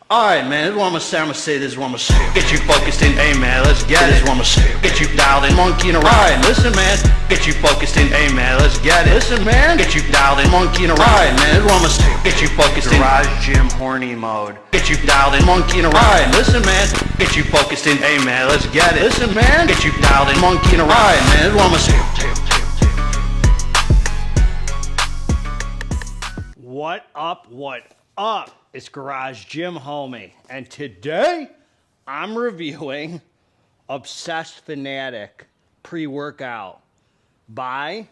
Alright, man, this is what I'm gonna say, this is what I'm gonna say. Get you focused in, hey man, let's get it. This is what I'm gonna say. Get you dialed in, monkey in a ride. Alright, listen man, get you focused in, hey man, let's get it. Listen man, get you dialed in, monkey in a ride. Alright, man, this is what I'm gonna say. Get you focused in garage gym horny mode. Get you dialed in, monkey in a ride. Alright, listen man, get you focused in, hey man, let's get it. Listen man, get you dialed in, monkey in a ride. Alright, man, this is what I'm gonna say. What up, what up? It's Garage Gym Homie, and today I'm reviewing Obsessed Fanatic pre-workout by,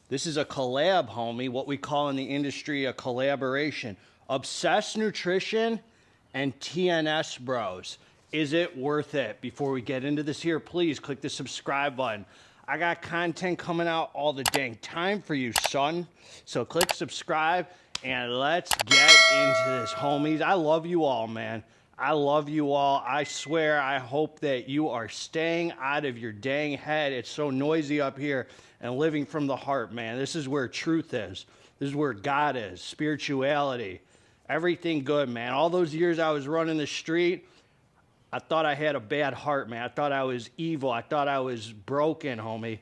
this is a collab, homie, what we call in the industry a collaboration, Obsessed Nutrition and TNS Bros. Is it worth it? Before we get into this here, please click the subscribe button. I got content coming out all the dang time for you, son. So click subscribe and let's get into this, homies. I love you all, man. I love you all. I swear, I hope that you are staying out of your dang head. It's so noisy up here, and living from the heart, man. This is where truth is. This is where God is, spirituality, everything good, man. All those years I was running the street, I thought I had a bad heart, man. I thought I was evil. I thought I was broken, homie.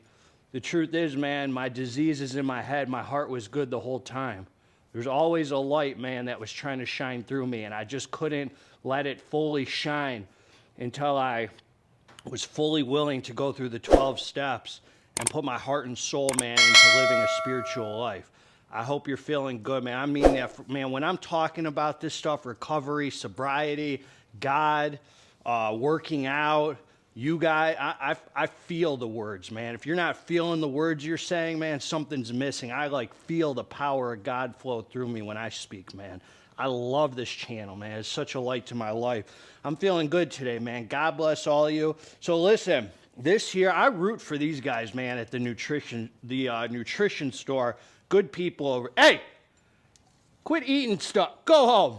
The truth is, man, my disease is in my head. My heart was good the whole time. There's always a light, man, that was trying to shine through me, and I just couldn't let it fully shine until I was fully willing to go through the 12 steps and put my heart and soul, man, into living a spiritual life. I hope you're feeling good, man. I mean that, man, when I'm talking about this stuff, recovery, sobriety, God, working out, you guys, I feel the words, man. If you're not feeling the words you're saying, man, something's missing. I feel the power of God flow through me when I speak, man. I love this channel, man. It's such a light to my life. I'm feeling good today, man. God bless all of you. So listen, this here, I root for these guys, man, at the nutrition store. Good people over. Hey, quit eating stuff. Go home.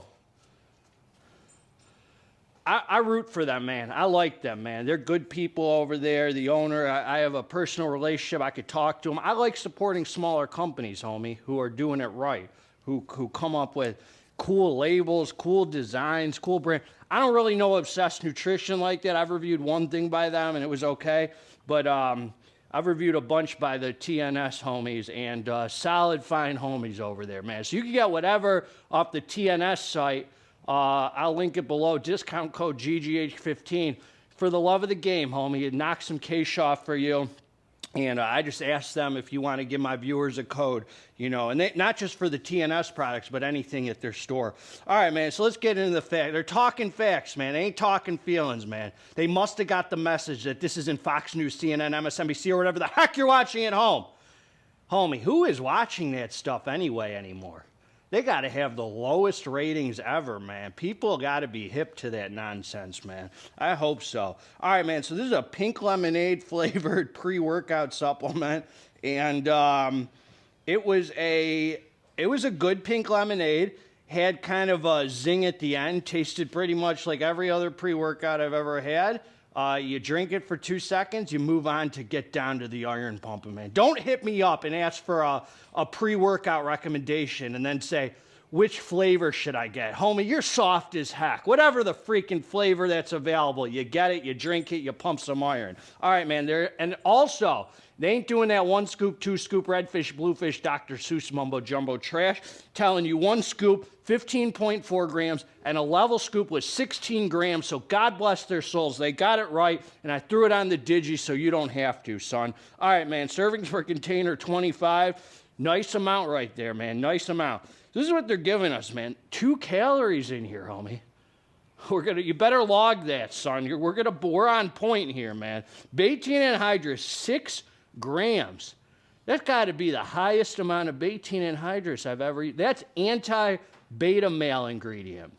I root for them, man. I like them, man. They're good people over there. The owner, I have a personal relationship. I could talk to them. I like supporting smaller companies, homie, who are doing it right, who come up with cool labels, cool designs, cool brand. I don't really know Obsessed Nutrition like that. I've reviewed one thing by them, and it was okay. But I've reviewed a bunch by the TNS homies, and solid, fine homies over there, man. So you can get whatever off the TNS site. I'll link it below. Discount code GGH15. For the love of the game, homie, it knocks some cash off for you. And I just asked them if you want to give my viewers a code, you know, and they, not just for the TNS products, but anything at their store. All right, man, so let's get into the fact. They're talking facts, man. They ain't talking feelings, man. They must have got the message that this isn't Fox News, CNN, MSNBC, or whatever the heck you're watching at home. Homie, who is watching that stuff anyway anymore? They got to have the lowest ratings ever, man. People got to be hip to that nonsense, man. I hope so. All right, man, so this is a pink lemonade flavored pre-workout supplement, and it was a good pink lemonade. Had kind of a zing at the end. Tasted pretty much like every other pre-workout I've ever had. You drink it for 2 seconds, you move on to get down to the iron pumping, man. Don't hit me up and ask for a pre-workout recommendation and then say, which flavor should I get? Homie, you're soft as heck. Whatever the freaking flavor that's available, you get it, you drink it, you pump some iron. All right, man. And also, they ain't doing that 1 scoop, 2 scoop, redfish, bluefish, Dr. Seuss mumbo jumbo trash. Telling you 1 scoop, 15.4 grams, and a level scoop was 16 grams. So God bless their souls. They got it right, and I threw it on the digi so you don't have to, son. All right, man. Servings per container, 25. Nice amount right there, man. Nice amount. This is what they're giving us, man. 2 calories in here, homie. You better log that, son. We're on point here, man. Betaine anhydrous, 6 grams. That's got to be the highest amount of betaine anhydrous I've ever eaten. That's anti-beta male ingredient.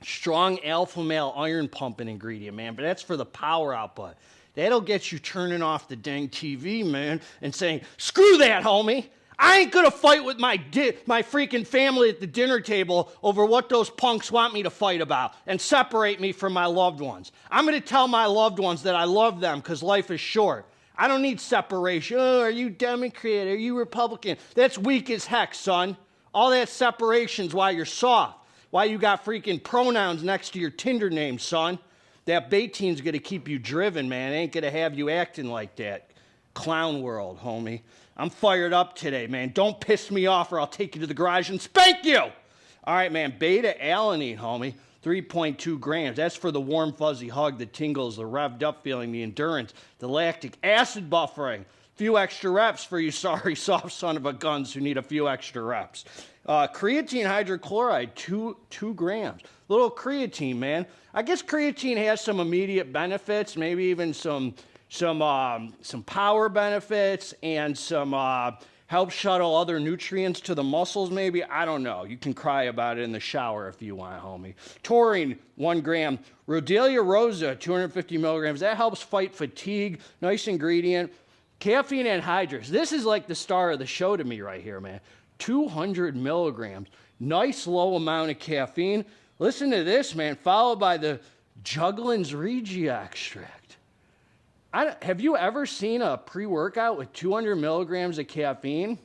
Strong alpha male iron pumping ingredient, man. But that's for the power output. That'll get you turning off the dang TV, man, and saying, screw that, homie. I ain't gonna fight with my freaking family at the dinner table over what those punks want me to fight about and separate me from my loved ones. I'm gonna tell my loved ones that I love them because life is short. I don't need separation. Oh, are you Democrat? Are you Republican? That's weak as heck, son. All that separation's why you're soft. Why you got freaking pronouns next to your Tinder name, son? That Bayteen's gonna keep you driven, man. It ain't gonna have you acting like that. Clown world, homie. I'm fired up today, man. Don't piss me off or I'll take you to the garage and spank you. All right, man. Beta alanine, homie. 3.2 grams. That's for the warm, fuzzy hug, the tingles, the revved up feeling, the endurance, the lactic acid buffering. Few extra reps for you sorry soft son of a guns who need a few extra reps. Creatine hydrochloride, 2 grams. Little creatine, man. I guess creatine has some immediate benefits, maybe even some power benefits and some help shuttle other nutrients to the muscles, maybe. I don't know. You can cry about it in the shower if you want, homie. Taurine, 1 gram. Rhodiola rosa, 250 milligrams. That helps fight fatigue. Nice ingredient. Caffeine anhydrous. This is like the star of the show to me right here, man. 200 milligrams. Nice low amount of caffeine. Listen to this, man. Followed by the Jugglin's Regi extract. Have you ever seen a pre-workout with 200 milligrams of caffeine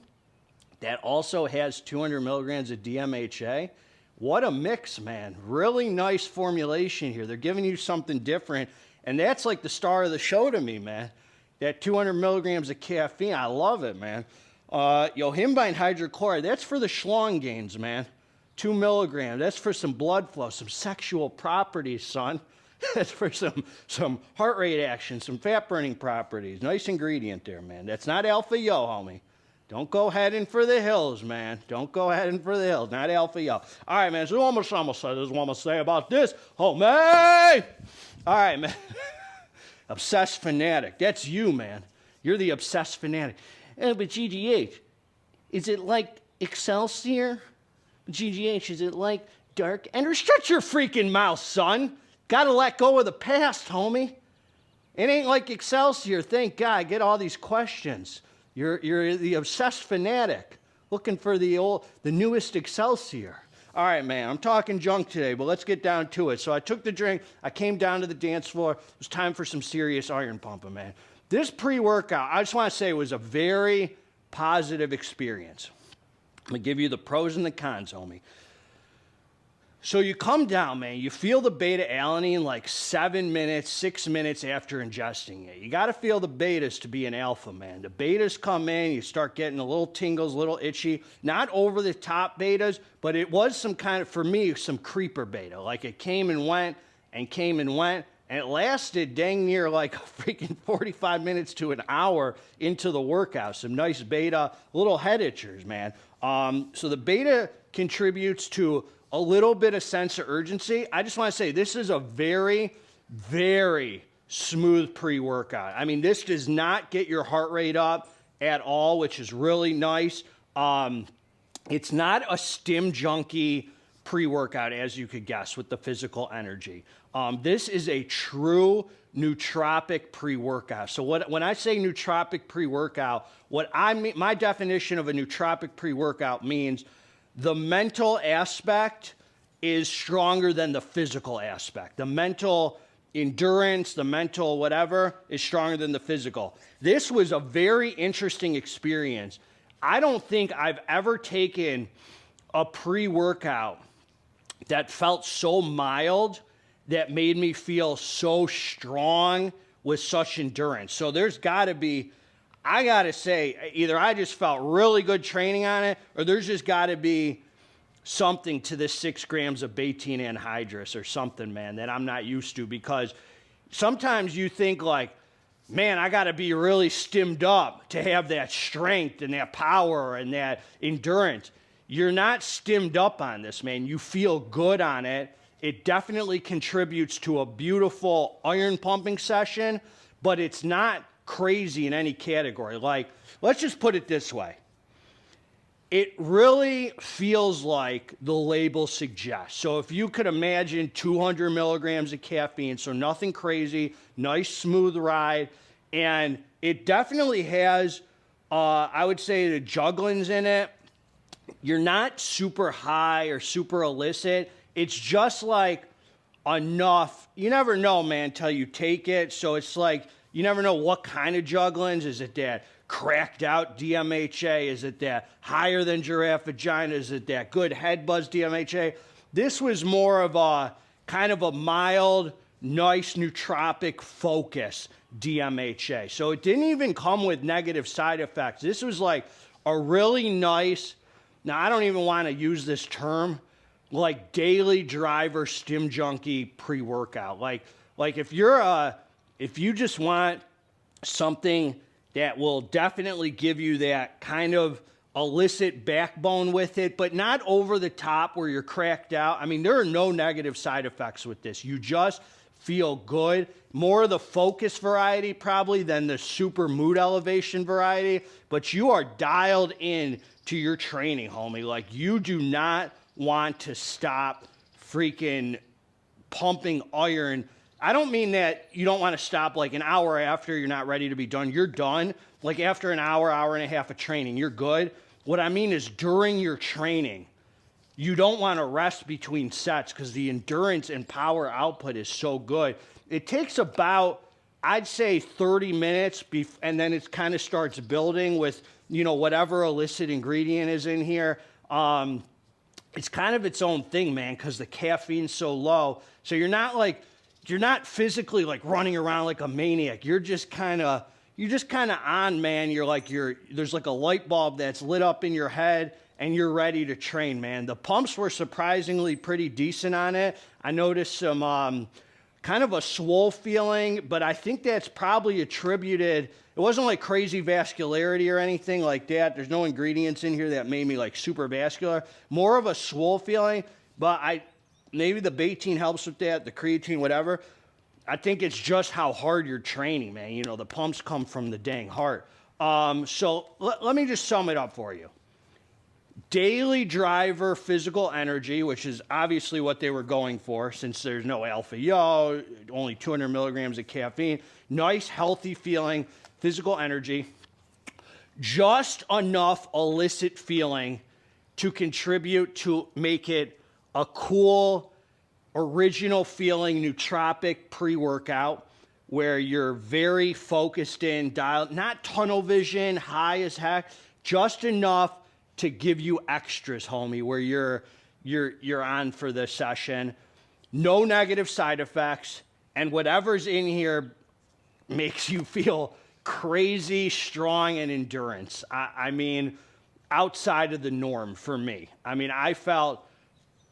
that also has 200 milligrams of DMHA? What a mix, man. Really nice formulation here. They're giving you something different, and that's like the star of the show to me, man. That 200 milligrams of caffeine, I love it, man. Yohimbine hydrochloride, that's for the schlong gains, man. 2 milligrams, that's for some blood flow, some sexual properties, son. That's for some heart rate action, some fat burning properties. Nice ingredient there, man. That's not alpha yo, homie. Don't go heading for the hills, man. Don't go heading for the hills. Not alpha yo. All right, man. So almost this is what I'm gonna say about this, homie. All right, man. Obsessed fanatic. That's you, man. You're the obsessed fanatic. But GGH, is it like Excelsior? GGH, is it like Dark Ender? Shut your freaking mouth, son. Gotta let go of the past, homie. It ain't like Excelsior, thank God. Get all these questions. You're the obsessed fanatic looking for the newest Excelsior. All right, man, I'm talking junk today, but let's get down to it. So I took the drink, I came down to the dance floor. It was time for some serious iron pumping, man. This pre-workout, I just want to say, was a very positive experience. I'm going to give you the pros and the cons, homie. So you come down, man, you feel the beta alanine like 7 minutes, 6 minutes after ingesting it. You got to feel the betas to be an alpha, man. The betas come in, you start getting a little tingles, a little itchy. Not over the top betas, but it was some kind of, for me, some creeper beta. Like it came and went and came and went. And it lasted dang near like freaking 45 minutes to an hour into the workout. Some nice beta, little head itchers, man. So the beta contributes to a little bit of sense of urgency. I just want to say this is a very, very smooth pre-workout. I mean, this does not get your heart rate up at all, which is really nice. It's not a stim junkie pre-workout, as you could guess, with the physical energy. This is a true nootropic pre-workout. So when I say nootropic pre-workout, what I mean, my definition of a nootropic pre-workout means the mental aspect is stronger than the physical aspect. The mental endurance, the mental whatever, is stronger than the physical. This was a very interesting experience. I don't think I've ever taken a pre-workout that felt so mild that made me feel so strong with such endurance. So there's got to be, I got to say, either I just felt really good training on it, or there's just got to be something to this 6 grams of Baytine anhydrous or something, man, that I'm not used to. Because sometimes you think like, man, I got to be really stimmed up to have that strength and that power and that endurance. You're not stimmed up on this, man. You feel good on it. It definitely contributes to a beautiful iron pumping session, but it's not crazy in any category. Like, let's just put it this way. It really feels like the label suggests. So if you could imagine 200 milligrams of caffeine, so nothing crazy, nice smooth ride, and it definitely has, I would say, the jugglins in it. You're not super high or super illicit. It's just like enough. You never know, man, until you take it. So it's like, you never know what kind of jugglins. Is it that cracked out DMHA? Is it that higher than giraffe vagina? Is it that good head buzz DMHA? This was more of a kind of a mild, nice nootropic focus DMHA. So it didn't even come with negative side effects. This was like a really nice, now I don't even want to use this term, like daily driver stim junkie pre-workout. Like if you just want something that will definitely give you that kind of illicit backbone with it, but not over the top where you're cracked out. I mean, there are no negative side effects with this. You just feel good. More of the focus variety probably than the super mood elevation variety, but you are dialed in to your training, homie. Like, you do not want to stop freaking pumping iron. I don't mean that you don't want to stop like an hour after you're not ready to be done. You're done. Like after an hour, hour and a half of training, you're good. What I mean is during your training, you don't want to rest between sets because the endurance and power output is so good. It takes about, I'd say 30 minutes and then it kind of starts building with, you know, whatever illicit ingredient is in here. It's kind of its own thing, man, because the caffeine's so low. So you're not physically like running around like a maniac. You're just kind of on, man. There's like a light bulb that's lit up in your head and you're ready to train, man. The pumps were surprisingly pretty decent on it. I noticed some kind of a swole feeling, but I think that's probably attributed, it wasn't like crazy vascularity or anything like that. There's no ingredients in here that made me like super vascular. More of a swole feeling, but maybe the betaine helps with that, the creatine, whatever. I think it's just how hard you're training, man. You know, the pumps come from the dang heart. So let me just sum it up for you. Daily driver physical energy, which is obviously what they were going for since there's no alpha yo, only 200 milligrams of caffeine. Nice, healthy feeling, physical energy. Just enough illicit feeling to contribute to make it a cool, original feeling nootropic pre-workout where you're very focused in, dialed, not tunnel vision, high as heck, just enough to give you extras, homie, where you're on for the session. No negative side effects, and whatever's in here makes you feel crazy, strong, and endurance. I mean, outside of the norm for me. I mean, I felt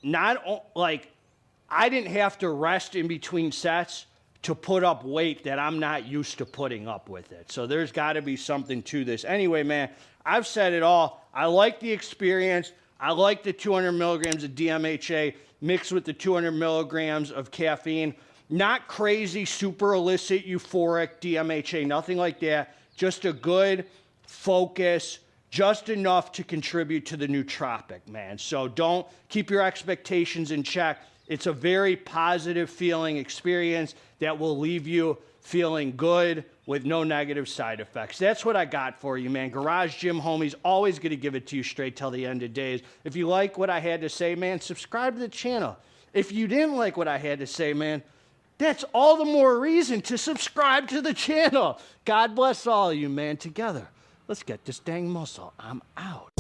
I didn't have to rest in between sets to put up weight that I'm not used to putting up with it. So there's got to be something to this. Anyway, man, I've said it all. I like the experience. I like the 200 milligrams of DMHA mixed with the 200 milligrams of caffeine. Not crazy, super illicit, euphoric DMHA, nothing like that. Just a good focus, just enough to contribute to the nootropic, man. So don't keep your expectations in check. It's a very positive feeling experience that will leave you feeling good with no negative side effects. That's what I got for you, man. Garage Gym Homies, always going to give it to you straight till the end of days. If you like what I had to say, man, subscribe to the channel. If you didn't like what I had to say, man, that's all the more reason to subscribe to the channel. God bless all of you, man. Together, let's get this dang muscle. I'm out.